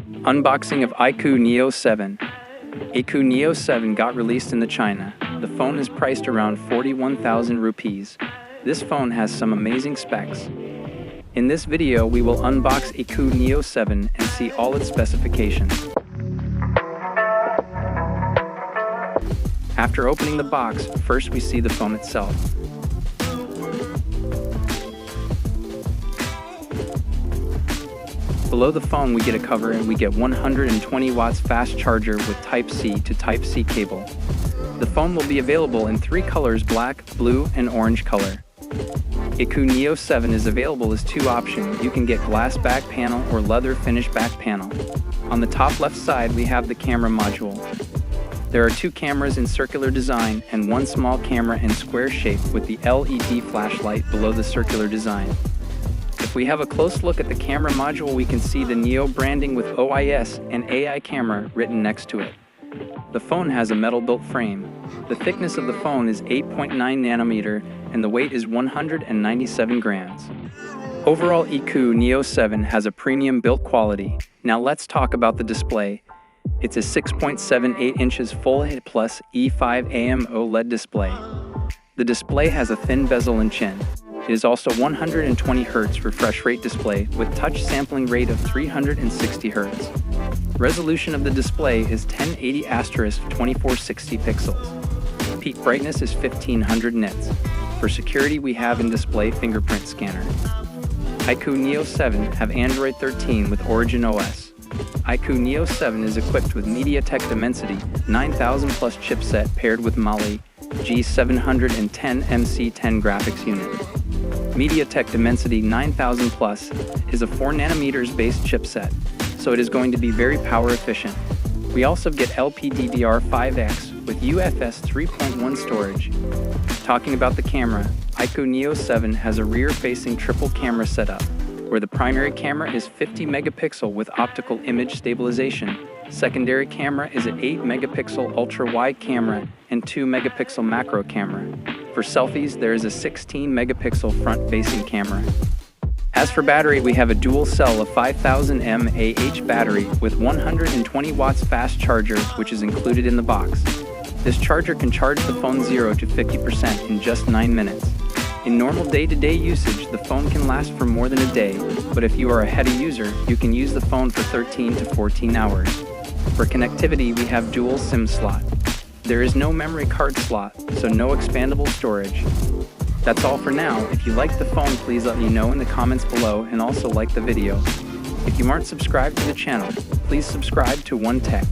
Unboxing of Iqoo Neo 7. Iqoo Neo 7 got released in China. The phone is priced around 41,000 rupees. This phone has some amazing specs. In this video, we will unbox Iqoo Neo 7 and see all its specifications. After opening the box, first we see the phone itself. Below the phone we get a cover and we get 120 watts fast charger with Type-C to Type-C cable. The phone will be available in 3 colors: black, blue, and orange color. Iqoo Neo 7 is available as 2 options. You can get glass back panel or leather finish back panel. On the top left side we have the camera module. There are 2 cameras in circular design and 1 small camera in square shape with the LED flashlight below the circular design. If we have a close look at the camera module, we can see the Neo branding with OIS and AI camera written next to it. The phone has a metal-built frame. The thickness of the phone is 8.9 nanometer and the weight is 197 grams. Overall, Iqoo Neo 7 has a premium built quality. Now let's talk about the display. It's a 6.78 inches Full HD Plus E5 AMOLED display. The display has a thin bezel and chin. It is also 120 Hz refresh rate display with touch sampling rate of 360 Hz. Resolution of the display is 1080*2460 pixels. Peak brightness is 1500 nits. For security, we have in-display fingerprint scanner. Iqoo Neo 7 have Android 13 with Origin OS. Iqoo Neo 7 is equipped with MediaTek Dimensity 9000 Plus chipset paired with Mali G710 MC10 graphics unit. MediaTek Dimensity 9000 Plus is a 4 nanometers based chipset, so it is going to be very power efficient. We also get LPDDR5X with UFS 3.1 storage. Talking about the camera, Iqoo Neo 7 has a rear-facing triple camera setup, where the primary camera is 50 megapixel with optical image stabilization. Secondary camera is an 8 megapixel ultra-wide camera and 2 megapixel macro camera. For selfies, there is a 16 megapixel front-facing camera. As for battery, we have a dual cell of 5000 mAh battery with 120 watts fast charger, which is included in the box. This charger can charge the phone 0 to 50% in just 9 minutes. In normal day-to-day usage, the phone can last for more than a day, but if you are a heavy user, you can use the phone for 13 to 14 hours. For connectivity, we have dual SIM slot. There is no memory card slot, so no expandable storage. That's all for now. If you like the phone, please let me know in the comments below and also like the video. If you aren't subscribed to the channel, please subscribe to One Tech.